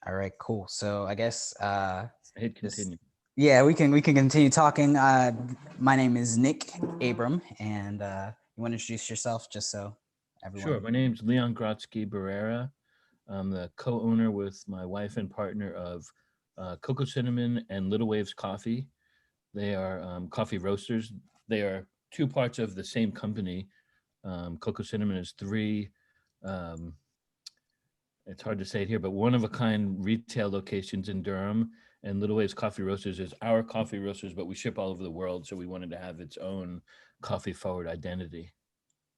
All right, cool. So I guess Hit just continue. yeah, we can continue talking. My name is Nick Abram, and you want to introduce yourself just so Sure. everyone. My name's Leon Grotsky Barrera. I'm the co-owner with my wife and partner of Cocoa Cinnamon and Little Waves Coffee. They are coffee roasters. They are two parts of the same company. Cocoa Cinnamon is three. Um, it's hard to say it here, but one of a kind retail locations in Durham. And Little Waves Coffee Roasters is our coffee roasters, but we ship all over the world. So we wanted to have its own coffee forward identity.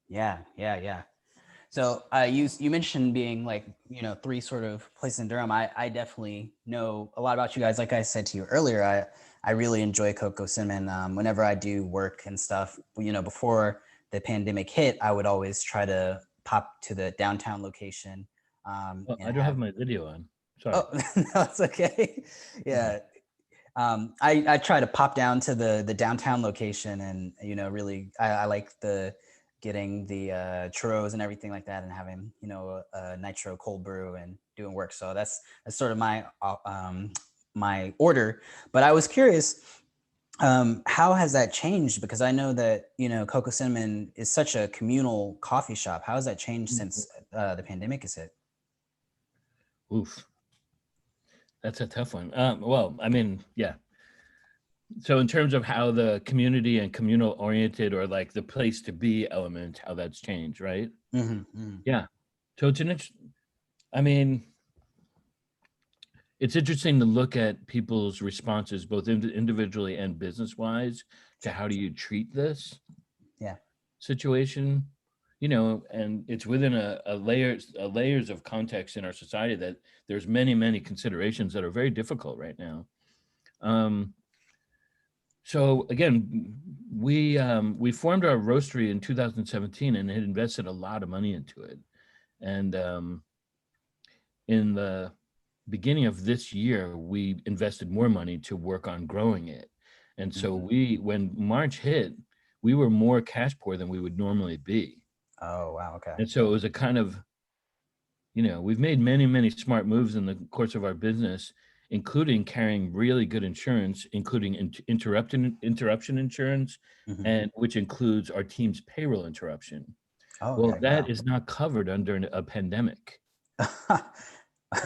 Yeah, yeah, yeah. So you mentioned being like three sort of places in Durham. I definitely know a lot about you guys. Like I said to you earlier, I really enjoy Cocoa Cinnamon. Whenever I do work and stuff, before the pandemic hit, I would always try to pop to the downtown location Well, and I don't have have. my video on. Oh, Sorry. no, it's okay. Yeah. Yeah. I try to pop down to the downtown location, and really I like the getting the churros and everything like that, and having a nitro cold brew and doing work. So that's sort of my order. But I was curious, how has that changed? Because I know that Cocoa Cinnamon is such a communal coffee shop. How has that changed Mhm. since the pandemic has hit? Oof. That's a tough one. Well, I mean, yeah. So in terms of how the community and communal oriented or like the place to be element, how that's changed, right? Hmm. Yeah. So it's I mean, it's interesting to look at people's responses, both individually and business wise, to Sure. how do you treat this Yeah. situation, and it's within a layers of context in our society that there's many considerations that are very difficult right now. Um, So again, we formed our roastery in 2017 and had invested a lot of money into it. And in the beginning of this year, we invested more money to work on growing it. And so Hmm. when March hit, we were more cash poor than we would normally be. Oh, wow. Okay. And so it was a kind of, we've made many smart moves in the course of our business, including carrying really good insurance, including interruption insurance, Hmm. and which includes our team's payroll interruption. Oh, Well, okay. that Wow. is not covered under a pandemic.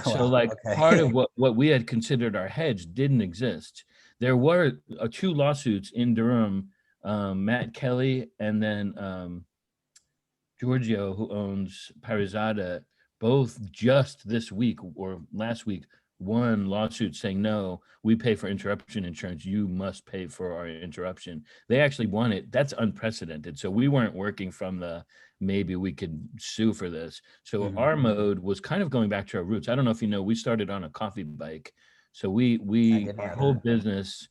So, Wow. like part of Okay. what we had considered our hedge didn't exist. There were two lawsuits in Durham, Matt Kelly and then Giorgio, who owns Parizada, both just this week or last week won lawsuit saying, no, we pay for interruption insurance. You must pay for our interruption. They actually won it. That's unprecedented. So we weren't working from the maybe we could sue for this. So Hmm. our mode was kind of going back to our roots. I don't know if you know, we started on a coffee bike. So I we didn't our know whole that. business,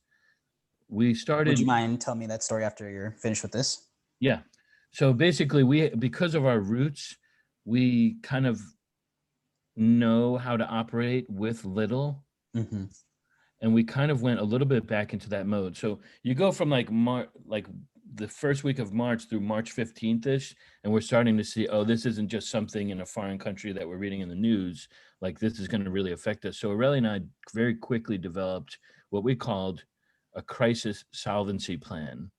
we Would you started, mind telling me that story after you're finished with this? yeah. So basically we, because of our roots, we kind of know how to operate with little, Hmm. and we kind of went a little bit back into that mode. So you go from like the first week of March through March 15th ish, and we're starting to see, oh, this isn't just something in a foreign country that we're reading in the news. Like this is going to really affect us. So Aurelia and I very quickly developed what we called a crisis solvency plan.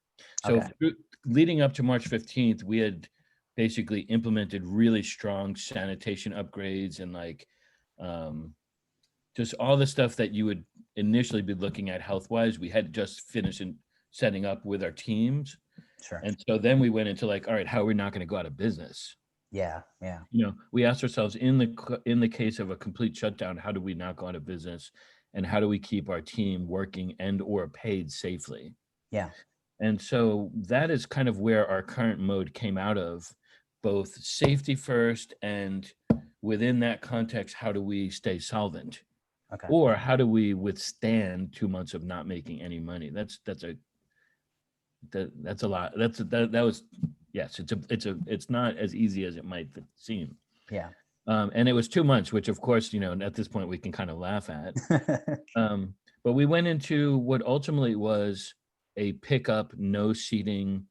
So Okay. leading up to March 15th, we had basically implemented really strong sanitation upgrades and like um, just all the stuff that you would initially be looking at health wise. We had just finished in setting up with our teams. Sure. And so then we went into like, all right, how are we not going to go out of business? Yeah. Yeah. We asked ourselves in the case of a complete shutdown, how do we not go out of business? And how do we keep our team working and or paid safely? Yeah. And so that is kind of where our current mode came out of, both safety first and within that context, how do we stay solvent? Okay. Or how do we withstand 2 months of not making any money? That's a lot. That was, yes, it's not as easy as it might seem. Yeah. And it was 2 months, which of course, at this point we can kind of laugh at. Um, but we went into what ultimately was a pickup, no seating,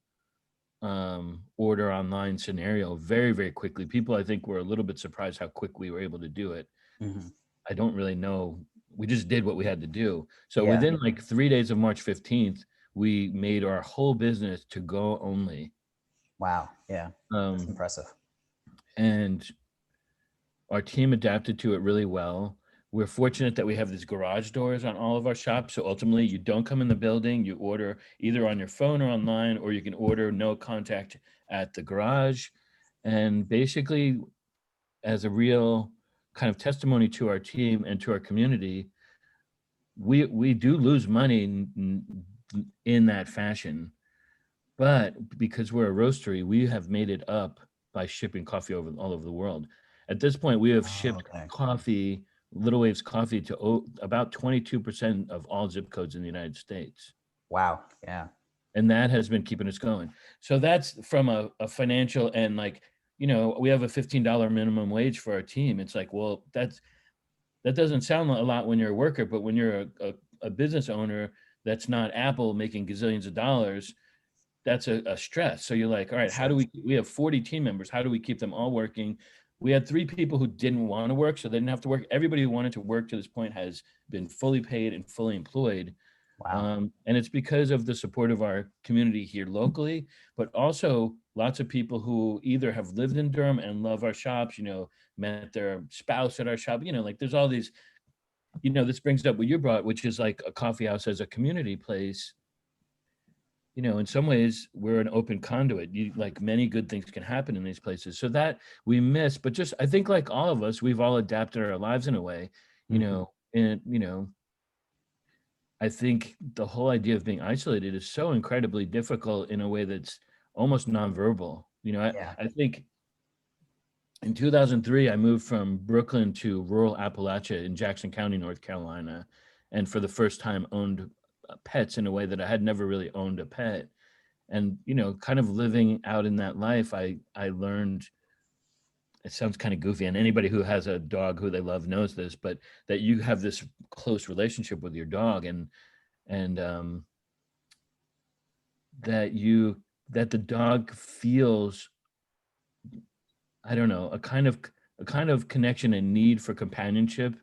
order online scenario very, very quickly. People, I think, were a little bit surprised how quick we were able to do it. Hmm. I don't really know. We just did what we had to do. So Yeah. within like 3 days of March 15th, we made our whole business to go only. Wow. Yeah. That's Um, impressive. and our team adapted to it really well. We're fortunate that we have these garage doors on all of our shops. So ultimately, you don't come in the building, you order either on your phone or online, or you can order no contact at the garage. And basically, as a real kind of testimony to our team and to our community, we do lose money in that fashion, but because we're a roastery, we have made it up by shipping coffee all over the world. At this point, we have Oh, shipped okay. coffee, Little Waves coffee, to about 22% of all zip codes in the United States. Wow. Yeah. And that has been keeping us going. So that's from a financial, and like, we have a $15 minimum wage for our team. It's like, well, that doesn't sound a lot when you're a worker, but when you're a business owner that's not Apple making gazillions of dollars, that's a stress. So you're like, all right, Makes how do sense. we have 40 team members. How do we keep them all working? We had 3 people who didn't want to work, so they didn't have to work. Everybody who wanted to work to this point has been fully paid and fully employed. Wow. And it's because of the support of our community here locally, but also lots of people who either have lived in Durham and love our shops, met their spouse at our shop, like there's all these, this brings up what you brought, which is like a coffee house as a community place. In some ways we're an open conduit. Like many good things can happen in these places. So that we miss, but just, I think like all of us, we've all adapted our lives in a way, Hmm. and, I think the whole idea of being isolated is so incredibly difficult in a way that's almost nonverbal. Yeah. I think in 2003, I moved from Brooklyn to rural Appalachia in Jackson County, North Carolina, and for the first time owned pets in a way that I had never really owned a pet. And, kind of living out in that life, I learned, it sounds kind of goofy, and anybody who has a dog who they love knows this, but that you have this close relationship with your dog, and that the dog feels, I don't know, a kind of connection and need for companionship.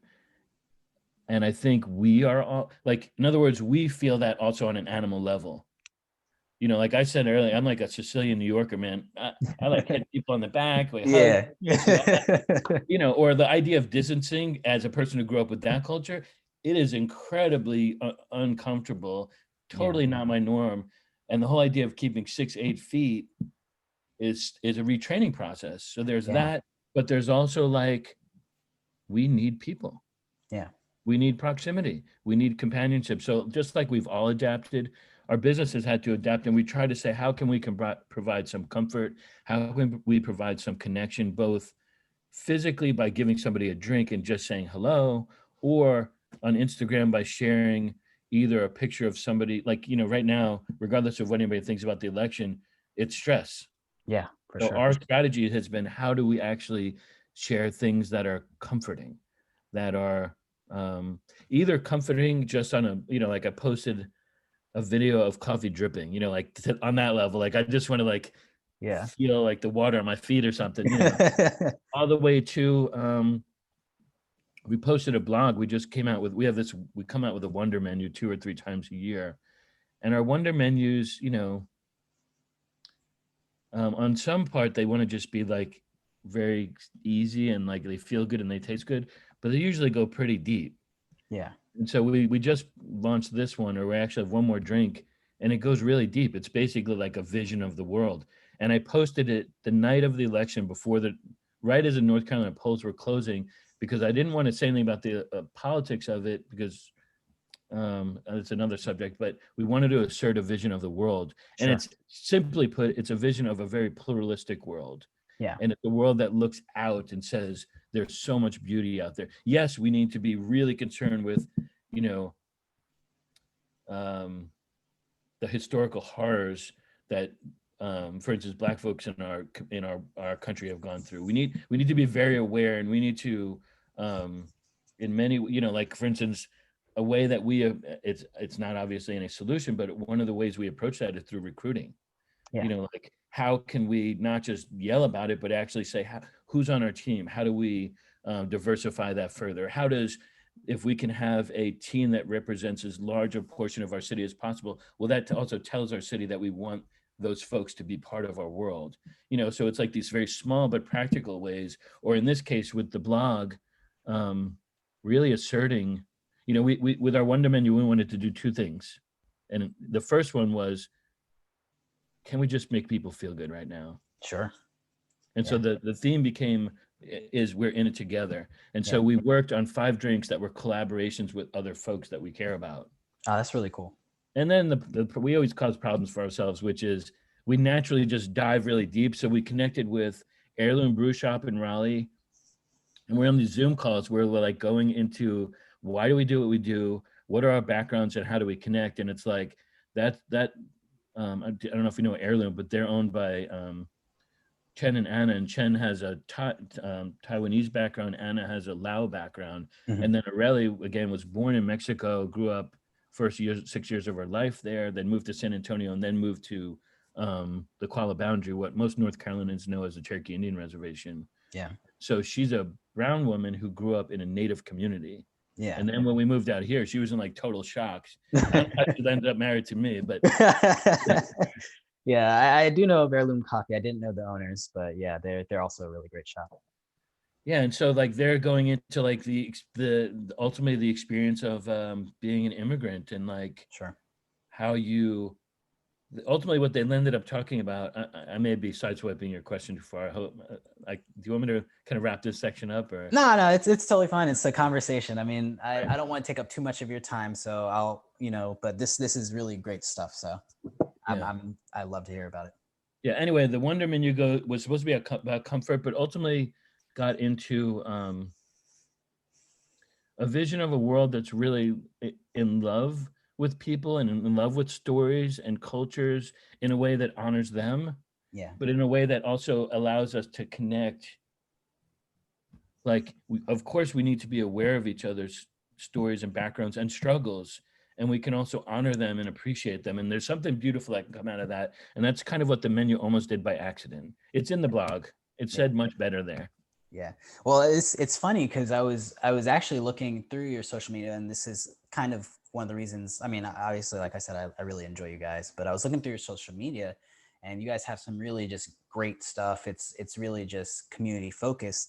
And I think we are all like, in other words, we feel that also on an animal level. Like I said earlier, I'm like a Sicilian New Yorker, man. I like hitting people on the back, like hug, Yeah. this and that. Or the idea of distancing as a person who grew up with that culture, it is incredibly uncomfortable, Yeah. totally not my norm. And the whole idea of keeping 6, 8 feet is a retraining process. So there's Yeah. that, but there's also like, we need people. Yeah. We need proximity. We need companionship. So just like we've all adapted, our business has had to adapt, and we try to say, how can we provide some comfort? How can we provide some connection, both physically by giving somebody a drink and just saying hello, or on Instagram by sharing either a picture of somebody, like, right now, regardless of what anybody thinks about the election, it's stress. Yeah. For So sure. our strategy has been, how do we actually share things that are comforting, that are either comforting just on like I posted a video of coffee dripping, like on that level, like I just want to like Yeah. feel like the water on my feet or something, all the way to we posted a blog. We come out with a wonder menu 2 or 3 times a year, and our wonder menus, on some part, they want to just be like very easy and like they feel good and they taste good, but they usually go pretty deep. Yeah. And so we just launched this one, or we actually have one more drink, and it goes really deep. It's basically like a vision of the world. And I posted it the night of the election, right as the North Carolina polls were closing, because I didn't want to say anything about the politics of it, because it's another subject, but we wanted to assert a vision of the world. And Sure. it's, simply put, it's a vision of a very pluralistic world. Yeah. And it's a world that looks out and says, there's so much beauty out there. Yes, we need to be really concerned with, you know, um, the historical horrors that, for instance, Black folks in our country have gone through. We need to be very aware, and we need to, in many, like for instance, a way that we have, it's not obviously any solution, but one of the ways we approach that is through recruiting. Yeah. Like how can we not just yell about it, but actually say, who's on our team? How do we diversify that further? How does, if we can have a team that represents as large a portion of our city as possible, well, that also tells our city that we want those folks to be part of our world. So it's like these very small but practical ways, or in this case with the blog, really asserting, we with our Wonder Menu, we wanted to do two things. And the first one was, can we just make people feel good right now? Sure. And so the theme became, is we're in it together. And so Yeah. we worked on 5 drinks that were collaborations with other folks that we care about. Oh, that's really cool. And then we always cause problems for ourselves, which is we naturally just dive really deep. So we connected with Heirloom Brew Shop in Raleigh, and we're on these Zoom calls where we're like going into, why do we do what we do? What are our backgrounds and how do we connect? And it's like I don't know if you know Heirloom, but they're owned by Chen and Anna, and Chen has a Taiwanese background. Anna has a Lao background. Mhm. And then Aurelie, again, was born in Mexico, grew up 6 years of her life there, then moved to San Antonio, and then moved to the Kuala Boundary, what most North Carolinians know as the Cherokee Indian Reservation. Yeah. So she's a brown woman who grew up in a Native community. Yeah. And then when we moved out here, she was in like total shock. I don't know how she ended up married to me, but Yeah, I do know of Heirloom Coffee. I didn't know the owners, but yeah, they're also a really great shop. yeah. And so like they're going into like the ultimately the experience of being an immigrant, and like Sure. how you ultimately what they ended up talking about. I may be sideswiping your question too far. I hope. Do you want me to kind of wrap this section up, or? No, it's totally fine. It's a conversation. I mean, I don't want to take up too much of your time, so I'll, but this is really great stuff. So Yeah. I love to hear about it. Yeah. Anyway, the Wonder Menu was supposed to be about comfort, but ultimately got into a vision of a world that's really in love with people and in love with stories and cultures in a way that honors them, Yeah. but in a way that also allows us to connect. Like, of course, we need to be aware of each other's stories and backgrounds and struggles, and we can also honor them and appreciate them. And there's something beautiful that can come out of that. And that's kind of what the menu almost did by accident. It's in the blog. It said much better there. Yeah. Well, it's funny because I was actually looking through your social media, and this is kind of one of the reasons. I mean, obviously, like I said, I really enjoy you guys, but I was looking through your social media, and you guys have some really just great stuff. It's really just community focused.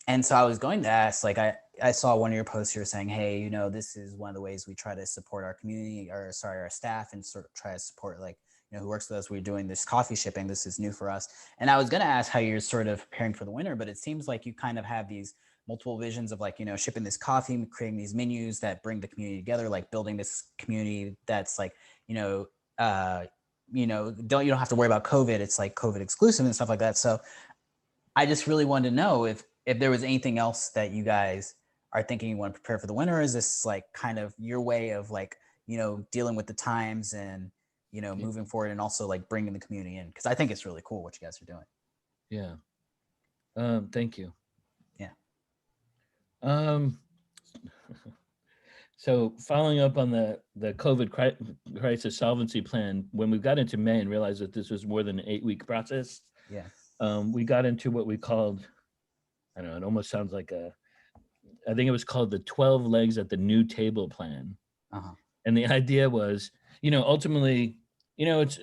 And so I was going to ask, like, I saw one of your posts, you were saying, hey, this is one of the ways we try to support our community, or sorry, our staff, and sort of try to support, like, who works with us. We're doing this coffee shipping. This is new for us. And I was going to ask how you're sort of preparing for the winter, but it seems like you kind of have these multiple visions of, like, shipping this coffee, creating these menus that bring the community together, like building this community that's like, you don't have to worry about COVID. It's like COVID exclusive and stuff like that. So I just really wanted to know if there was anything else that you guys are thinking you want to prepare for the winter. Is this like kind of your way of, like, dealing with the times and, moving forward, and also like bringing the community in? Because I think it's really cool what you guys are doing. Yeah. Thank you. Yeah. So following up on the COVID crisis solvency plan, when we got into May and realized that this was more than an 8-week process, we got into what we called, I don't know, it almost sounds like I think it was called the 12 legs at the new table plan. Uh-huh. And the idea was, ultimately, it's,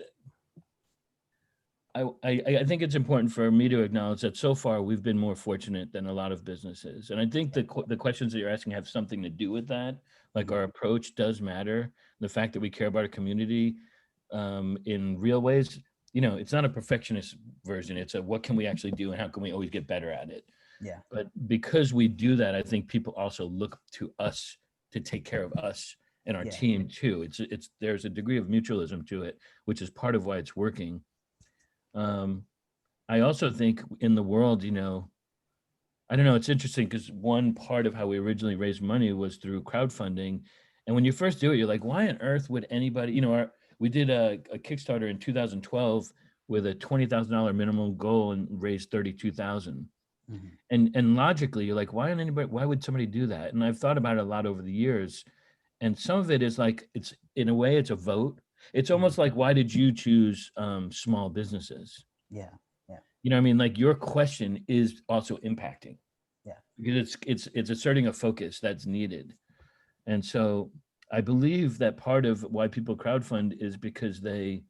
I think it's important for me to acknowledge that so far we've been more fortunate than a lot of businesses. And I think the questions that you're asking have something to do with that. Like, our approach does matter. The fact that we care about our community in real ways, it's not a perfectionist version. It's a, what can we actually do and how can we always get better at it? Yeah. But because we do that, I think people also look to us to take care of us and our team too. There's a degree of mutualism to it, which is part of why it's working. I also think in the world, I don't know, it's interesting because one part of how we originally raised money was through crowdfunding. And when you first do it, you're like, why on earth would anybody, we did a Kickstarter in 2012 with a $20,000 minimum goal and raised $32,000. Mm-hmm. And logically, you're like, why would somebody do that? And I've thought about it a lot over the years. And some of it is like, it's, in a way, it's a vote. It's almost like, why did you choose small businesses? Yeah. Like, your question is also impacting. Yeah. because it's asserting a focus that's needed. And so I believe that part of why people crowdfund is because they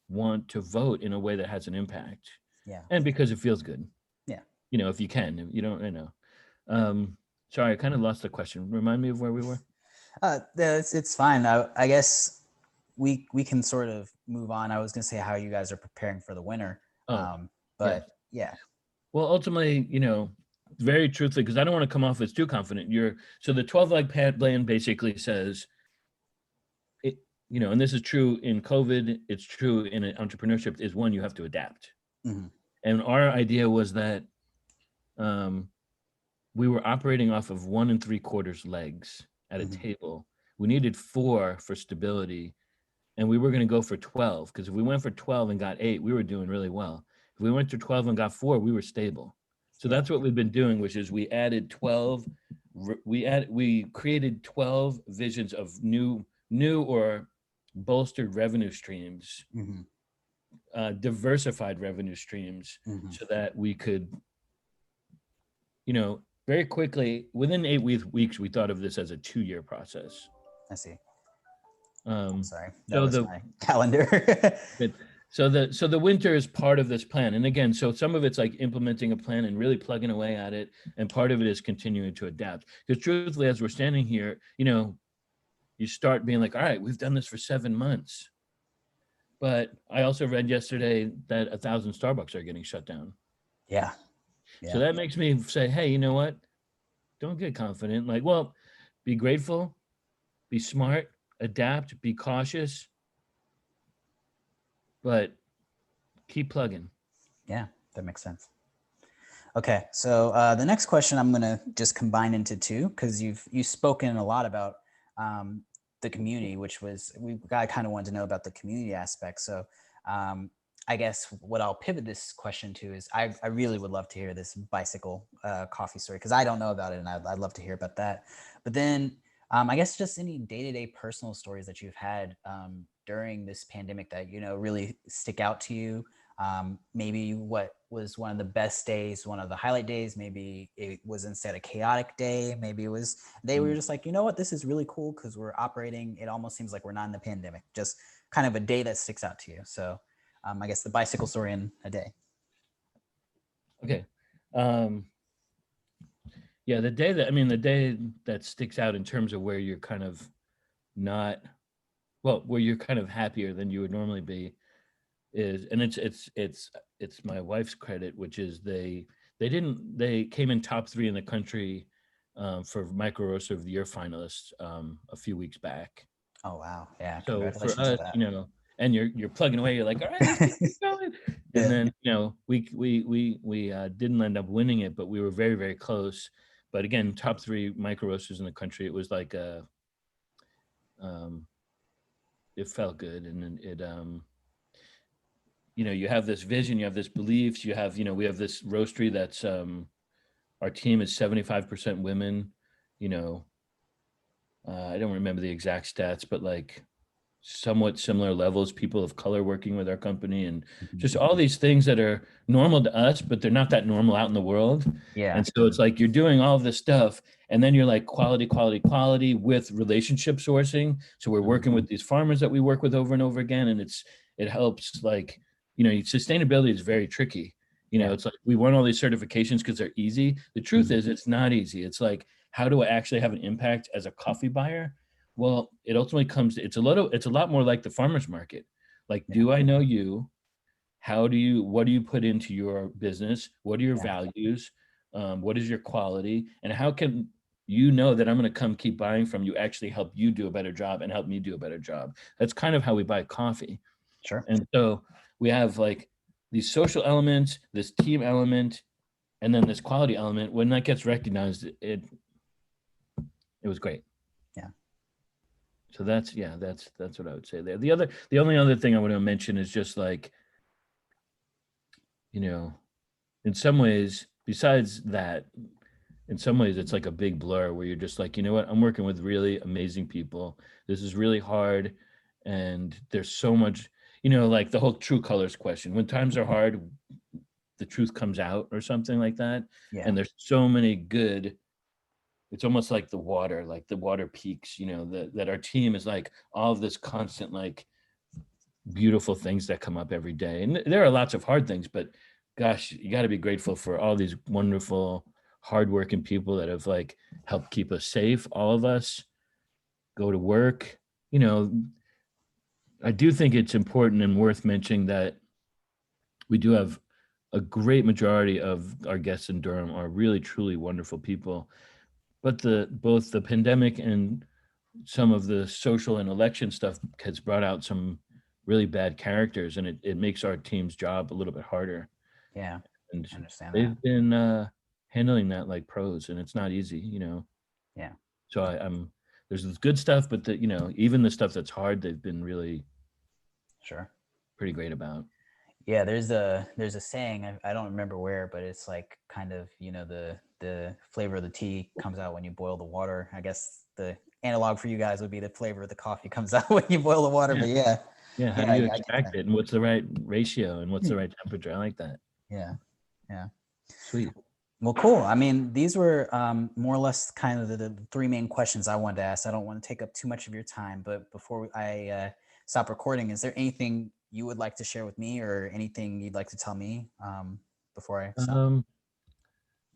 want to vote in a way that has an impact, Yeah. and because it feels good. Yeah. If you can, if you don't, sorry, I kind of lost the question. Remind me of where we were. It's fine. I guess we can sort of move on. I was going to say how you guys are preparing for the winter. Oh, yes. But yeah. Well, ultimately, very truthfully, because I don't want to come off as too confident. So the 12 leg plan basically says, and this is true in COVID, it's true in entrepreneurship, is one, you have to adapt. Mm-hmm. And our idea was that we were operating off of 1 3/4 legs at a table. We needed 4 for stability, and we were going to go for 12, because if we went for 12 and got 8, we were doing really well. If we went to 12 and got 4, we were stable. So that's what we've been doing, which is we added 12. We created 12 visions of new or bolstered revenue streams, diversified revenue streams, so that we could, very quickly, within 8 weeks, we thought of this as a 2-year process. I see. I'm sorry, that was my calendar. So the winter is part of this plan. And again, so some of it's like implementing a plan and really plugging away at it. And part of it is continuing to adapt. Because truthfully, as we're standing here, you start being like, all right, we've done this for 7 months. But I also read yesterday that 1,000 Starbucks are getting shut down. Yeah. So that makes me say, hey, you know what? Don't get confident. Like, well, be grateful, be smart, adapt, be cautious, but keep plugging. Yeah, that makes sense. Okay, so the next question I'm going to just combine into 2, because you've spoken a lot about the community, which I kind of wanted to know about the community aspect. So I guess what I'll pivot this question to is I really would love to hear this bicycle coffee story, because I don't know about it, and I'd love to hear about that. But then I guess just any day-to-day personal stories that you've had during this pandemic that, really stick out to you. Maybe what was one of the best days, one of the highlight days, maybe it was instead a chaotic day. Maybe it was a day where you're just like, you know what, this is really cool because we're operating. It almost seems like we're not in the pandemic, just kind of a day that sticks out to you. So I guess the bicycle story in a day. Okay. Yeah, the day that sticks out in terms of where you're kind of where you're kind of happier than you would normally be is, and it's my wife's credit, which is they came in top 3 in the country for Micro Roaster of the Year finalists a few weeks back. Oh wow, yeah! So for us, and you're plugging away. You're like, all right, let's keep going. And then we didn't end up winning it, but we were very, very close. But again, top 3 Micro Roasters in the country. It was like it felt good, and it you have this vision, you have this beliefs, you have we have this roastery that's our team is 75% women. I don't remember the exact stats, but like somewhat similar levels, people of color working with our company, and just all these things that are normal to us, but they're not that normal out in the world. Yeah. And so it's like you're doing all of this stuff, and then you're like quality with relationship sourcing. So we're working with these farmers that we work with over and over again, and it helps. Like, sustainability is very tricky. It's like we want all these certifications because they're easy. The truth is it's not easy. It's like, how do I actually have an impact as a coffee buyer? Well, it ultimately comes to, it's a lot more like the farmer's market. Like, do I know you? What do you put into your business? What are your values? What is your quality? And how can you know that I'm going to come keep buying from you, actually help you do a better job and help me do a better job? That's kind of how we buy coffee. Sure. And so we have like these social elements, this team element, and then this quality element. When that gets recognized, it was great. Yeah. So that's what I would say there. The only other thing I want to mention is just like, in some ways, besides that, in some ways it's like a big blur where you're just like, you know what, I'm working with really amazing people. This is really hard. And there's so much, like the whole true colors question. When times are hard, the truth comes out or something like that. Yeah. And there's so many good it's almost like the water peaks, that our team is like all of this constant, like beautiful things that come up every day. And there are lots of hard things, but gosh, you got to be grateful for all these wonderful, hardworking people that have like helped keep us safe, all of us go to work. I do think it's important and worth mentioning that we do have a great majority of our guests in Durham are really, truly wonderful people. But both the pandemic and some of the social and election stuff has brought out some really bad characters, and it makes our team's job a little bit harder. Yeah, And I understand that. they've been handling that like pros, and it's not easy. Yeah, So I'm there's this good stuff, but even the stuff that's hard, they've been really sure. pretty great about. Yeah, there's a saying, I don't remember where, but it's like kind of, the flavor of the tea comes out when you boil the water. I guess the analog for you guys would be the flavor of the coffee comes out when you boil the water. Yeah. But yeah, Yeah. How yeah, do you I get extract that. it, and what's the right ratio, and what's the right temperature? I like that. Yeah, yeah. Sweet. Well, cool. I mean, these were more or less kind of the three main questions I wanted to ask. I don't want to take up too much of your time, but before I stop recording, is there anything you would like to share with me, or anything you'd like to tell me before I stop?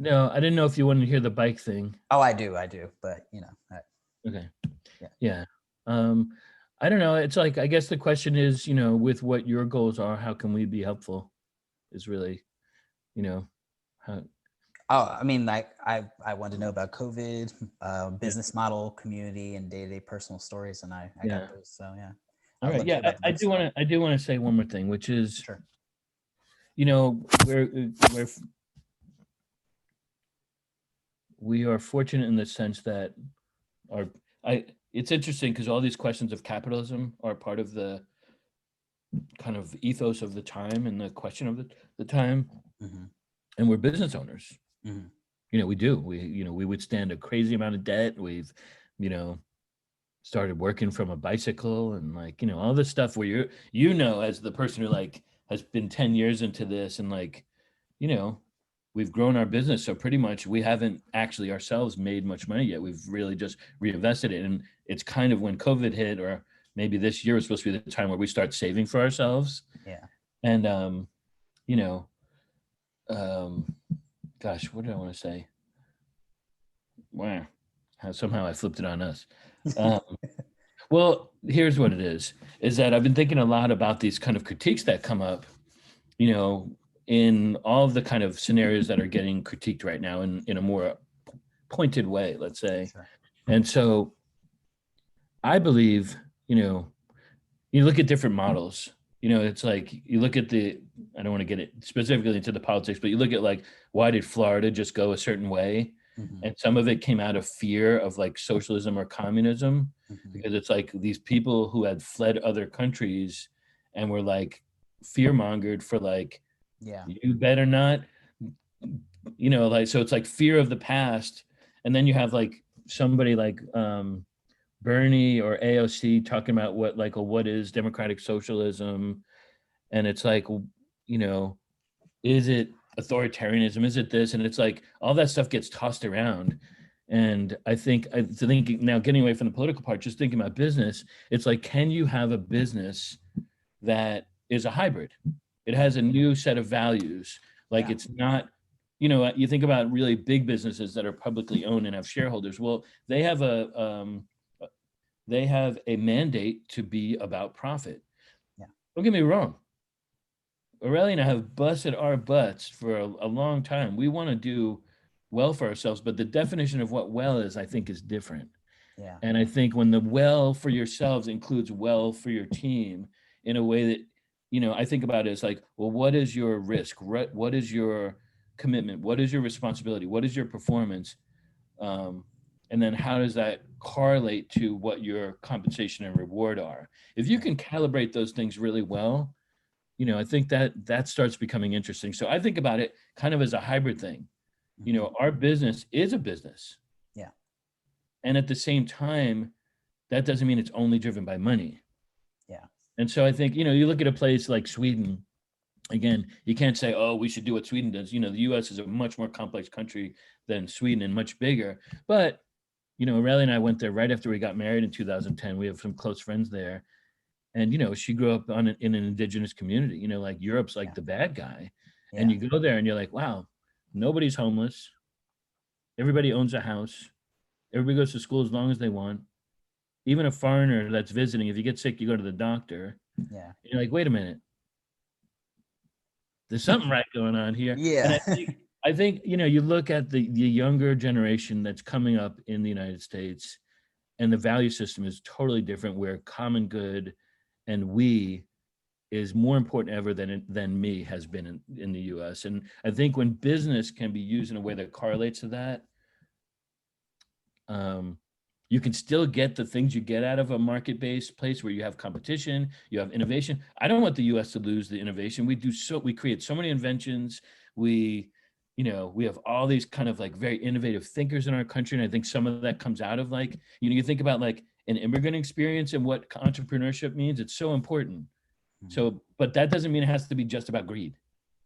No, I didn't know if you wanted to hear the bike thing. Oh, I do, but Okay. yeah. Yeah. I don't know. It's like, I guess the question is, with what your goals are, how can we be helpful? Is really, how. Oh, I mean, like I wanted to know about COVID, business model, community, and day-to-day personal stories, and I Yeah. got those. So yeah, I All would right. love to Yeah. hear about the I bike do stuff. want to. I do want to say one more thing, which is, Sure. we're we are fortunate in the sense that our I. It's interesting because all these questions of capitalism are part of the kind of ethos of the time and the question of the time, Mm-hmm. and we're business owners. Mm-hmm. We do. We withstand a crazy amount of debt. We've, you know, started working from a bicycle, and like, all this stuff where as the person who like has been 10 years into this, and like, you know, we've grown our business. So pretty much we haven't actually ourselves made much money yet. We've really just reinvested it. And it's kind of when COVID hit, or maybe this year was supposed to be the time where we start saving for ourselves. Yeah. And, you know, um, gosh, what did I want to say? Wow. Somehow I flipped it on us. Um, well, here's what it is that I've been thinking a lot about these kind of critiques that come up, in all of the kind of scenarios that are getting critiqued right now in a more pointed way, let's say. Sure. And so I believe, you look at different models, it's like you look at I don't want to get it specifically into the politics, but you look at like, why did Florida just go a certain way? Mm-hmm. And some of it came out of fear of like socialism or communism, Mm-hmm. because it's like these people who had fled other countries and were like fear mongered for like, Yeah. you better not, like, so it's like fear of the past. And then you have like somebody like Bernie or AOC talking about what is democratic socialism. And it's like, is it authoritarianism? Is it this? And it's like all that stuff gets tossed around. And I think now, getting away from the political part, just thinking about business, it's like, can you have a business that is a hybrid? It has a new set of values. Like, Yeah. it's not, you think about really big businesses that are publicly owned and have shareholders. Well, they have a mandate to be about profit. Yeah. Don't get me wrong. Aurelia and I have busted our butts for a long time. We want to do well for ourselves, but the definition of what well is, I think, is different. Yeah. And I think when the well for yourselves includes well for your team in a way that, I think about it as like, well, what is your risk? What is your commitment? What is your responsibility? What is your performance? And then how does that correlate to what your compensation and reward are? If you can calibrate those things really well, I think that starts becoming interesting. So I think about it kind of as a hybrid thing. Mm-hmm. Our business is a business. Yeah. And at the same time, that doesn't mean it's only driven by money. Yeah. And so I think, you look at a place like Sweden, again, you can't say, oh, we should do what Sweden does. The US is a much more complex country than Sweden and much bigger. But Aurelia and I went there right after we got married in 2010. We have some close friends there. And, she grew up in an indigenous community, like Europe's like Yeah. the bad guy. And Yeah. you go there and you're like, wow, nobody's homeless. Everybody owns a house. Everybody goes to school as long as they want. Even a foreigner that's visiting, if you get sick, you go to the doctor. Yeah. You're like, wait a minute, there's something right going on here. And Yeah. I think, you look at the younger generation that's coming up in the United States, and the value system is totally different, where common good and we is more important ever than me has been in the US. And I think when business can be used in a way that correlates to that, you can still get the things you get out of a market-based place where you have competition, you have innovation. I don't want the US to lose the innovation. We create so many inventions. We have all these kind of like very innovative thinkers in our country. And I think some of that comes out of like, you think about like an immigrant experience and what entrepreneurship means. It's so important. So, but that doesn't mean it has to be just about greed.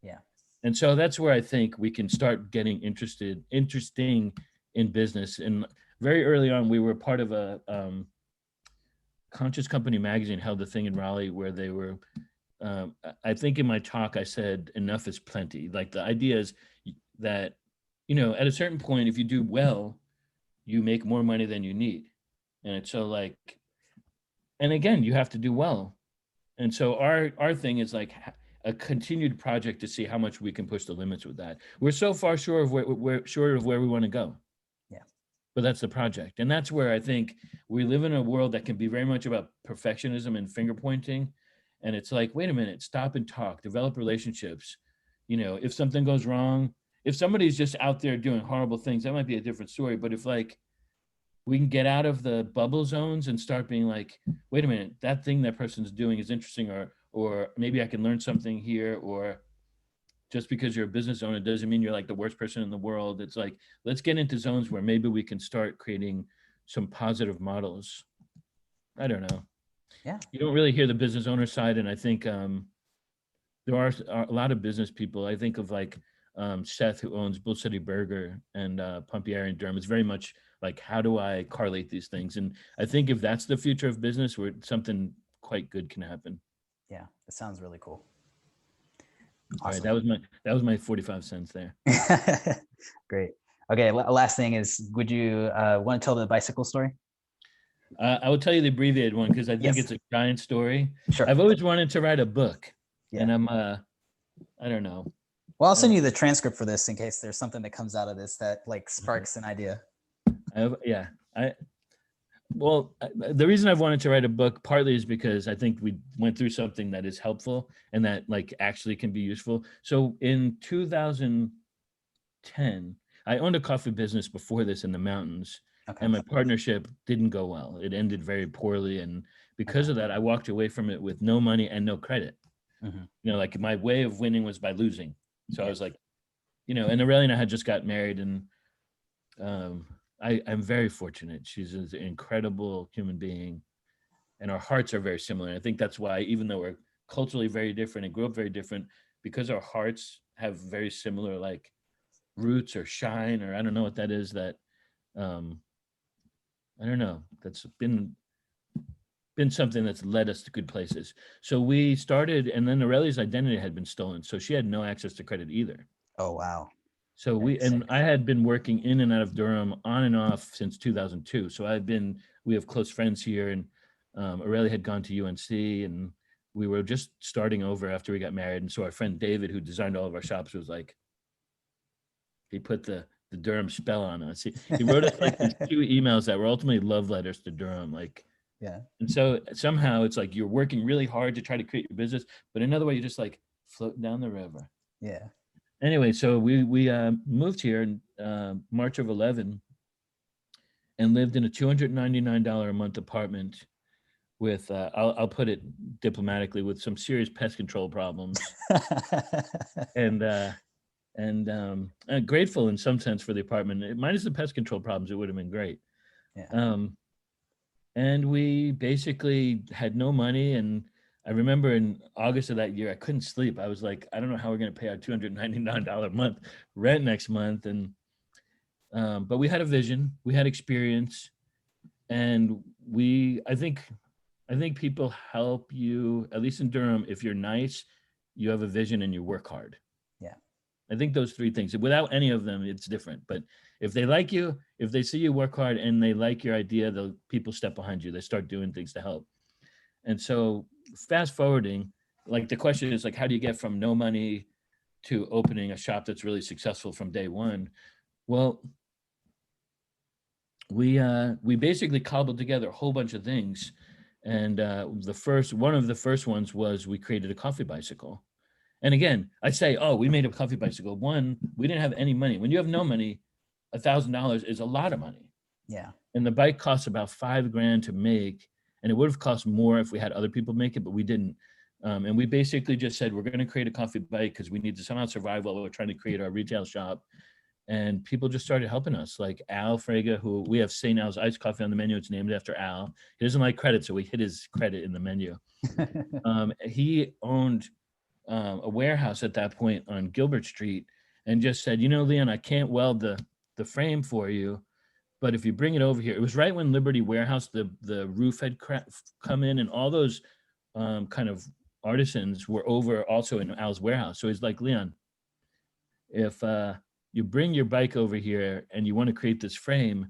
Yeah. And so that's where I think we can start getting interesting in business. And very early on, we were part of a Conscious Company magazine held a thing in Raleigh where they were, I think in my talk, I said, enough is plenty. Like the idea is that, at a certain point, if you do well, you make more money than you need. And it's so like, and again, you have to do well. And so our thing is like a continued project to see how much we can push the limits with that. We're so far short of where we want to go. Yeah. But that's the project. And that's where I think we live in a world that can be very much about perfectionism and finger pointing. And it's like, wait a minute, stop and talk, develop relationships. If something goes wrong, if somebody's just out there doing horrible things, that might be a different story. But if like we can get out of the bubble zones and start being like, wait a minute, that thing that person's doing is interesting, or maybe I can learn something here, or just because you're a business owner doesn't mean you're like the worst person in the world. It's like, let's get into zones where maybe we can start creating some positive models. I don't know. Yeah. You don't really hear the business owner side. And I think there are a lot of business people. I think of like Seth, who owns Bull City Burger and Pompieri in Durham. It's very much like, how do I correlate these things? And I think if that's the future of business, where something quite good can happen. Yeah, it sounds really cool. Awesome. All right, that was my 45 cents there. Great. Okay, last thing is, would you want to tell the bicycle story? I will tell you the abbreviated one because I think it's a giant story. Sure. I've always wanted to write a book, yeah. And I don't know. Well, I'll send you the transcript for this in case there's something that comes out of this that like sparks an idea. Well, the reason I've wanted to write a book partly is because I think we went through something that is helpful and that like actually can be useful. So in 2010, I owned a coffee business before this in the mountains. Okay. And my partnership didn't go well. It ended very poorly. And because of that, I walked away from it with no money and no credit. Mm-hmm. Like my way of winning was by losing. So I was like, and Aurelia and I had just got married, and I'm very fortunate. She's an incredible human being, and our hearts are very similar. And I think that's why, even though we're culturally very different and grew up very different, because our hearts have very similar like roots or shine, or I don't know what that is, that I don't know, that's been something that's led us to good places. So we started, and then Aurelia's identity had been stolen, so she had no access to credit either. Oh, wow. So I had been working in and out of Durham on and off since 2002. So we have close friends here, and Aurelia had gone to UNC, and we were just starting over after we got married. And so our friend David, who designed all of our shops, was like, he put the Durham spell on us. He wrote us like these 2 emails that were ultimately love letters to Durham. Like, yeah. And so somehow it's like you're working really hard to try to create your business, but another way you're just like floating down the river. Yeah. Anyway, so we moved here in March of 11 and lived in a $299 a month apartment with, I'll put it diplomatically, with some serious pest control problems. and grateful in some sense for the apartment. Minus the pest control problems, it would have been great. Yeah. And we basically had no money. And I remember in August of that year, I couldn't sleep. I was like, I don't know how we're going to pay our $299 a month rent next month. And But we had a vision, we had experience, and I think people help you, at least in Durham, if you're nice, you have a vision and you work hard. Yeah. I think those three things. Without any of them, it's different. But if they like you, if they see you work hard and they like your idea, the people step behind you. They start doing things to help. And so, fast forwarding, like the question is like, how do you get from no money to opening a shop that's really successful from day one? Well, we basically cobbled together a whole bunch of things, and one of the first ones was we created a coffee bicycle. And again, I say, oh, we made a coffee bicycle. One, we didn't have any money. When you have no money, $1,000 is a lot of money. Yeah. And the bike costs about $5,000 to make, and it would have cost more if we had other people make it, but we didn't. And we basically just said we're going to create a coffee bike because we need to somehow survive while we're trying to create our retail shop. And people just started helping us, like Al Frega, who we have St. Al's iced coffee on the menu. It's named after Al. He doesn't like credit, so we hid his credit in the menu. He owned a warehouse at that point on Gilbert Street, and just said, Leon, I can't weld the frame for you, but if you bring it over here. It was right when Liberty Warehouse, the roof had come in, and all those kind of artisans were over also in Al's warehouse. So he's like, Leon, if you bring your bike over here and you want to create this frame,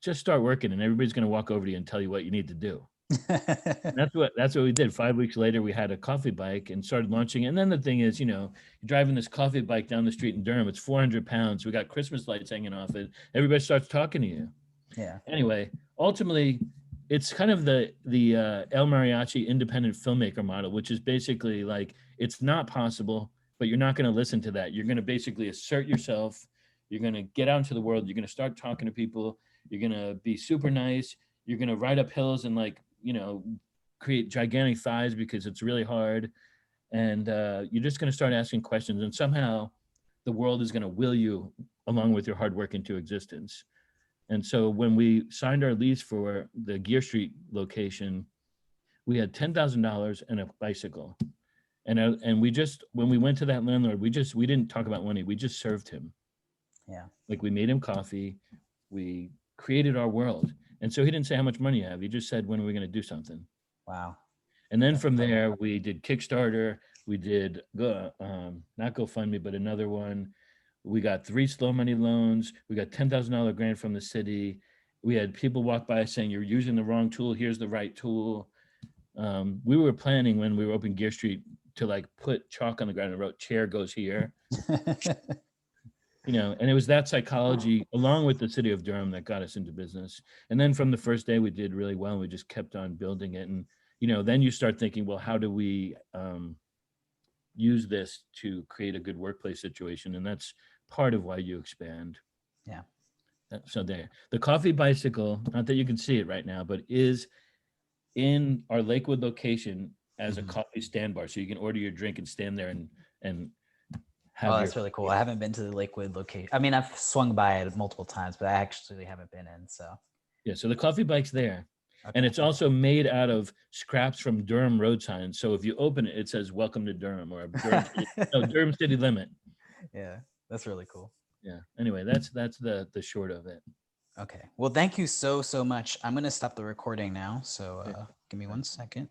just start working and everybody's going to walk over to you and tell you what you need to do. That's what we did. 5 weeks later, we had a coffee bike and started launching. And then the thing is, you're driving this coffee bike down the street in Durham. It's 400 pounds. We got Christmas lights hanging off it. Everybody starts talking to you. Yeah. Anyway, ultimately, it's kind of the El Mariachi independent filmmaker model, which is basically like, it's not possible, but you're not going to listen to that. You're going to basically assert yourself. You're going to get out into the world. You're going to start talking to people. You're going to be super nice. You're going to ride up hills and create gigantic thighs because it's really hard. And you're just going to start asking questions. And somehow the world is going to will you along with your hard work into existence. And so when we signed our lease for the Gear Street location, we had $10,000 and a bicycle. And we just, when we went to that landlord, we didn't talk about money. We just served him. Yeah. Like we made him coffee. We created our world. And so he didn't say how much money you have. He just said, when are we going to do something? Wow. And then from there, we did Kickstarter. We did, not GoFundMe, but another one. We got 3 slow money loans. We got $10,000 grant from the city. We had people walk by saying, you're using the wrong tool. Here's the right tool. We were planning when we were opening Gear Street to put chalk on the ground and wrote chair goes here. And it was that psychology along with the city of Durham that got us into business. And then from the first day we did really well, and we just kept on building it. And, then you start thinking, well, how do we use this to create a good workplace situation? And that's part of why you expand. Yeah. So there, the coffee bicycle, not that you can see it right now, but is in our Lakewood location as a coffee stand bar. So you can order your drink and stand there and have that's really cool. I haven't been to the Lakewood location. I mean, I've swung by it multiple times, but I actually haven't been in. So yeah, so the coffee bike's there. Okay. And it's also made out of scraps from Durham road signs. So if you open it, it says "Welcome to Durham" or Durham City Limit. Yeah, that's really cool. Yeah. Anyway, that's the short of it. Okay. Well, thank you so much. I'm gonna stop the recording now. So give me 1 second.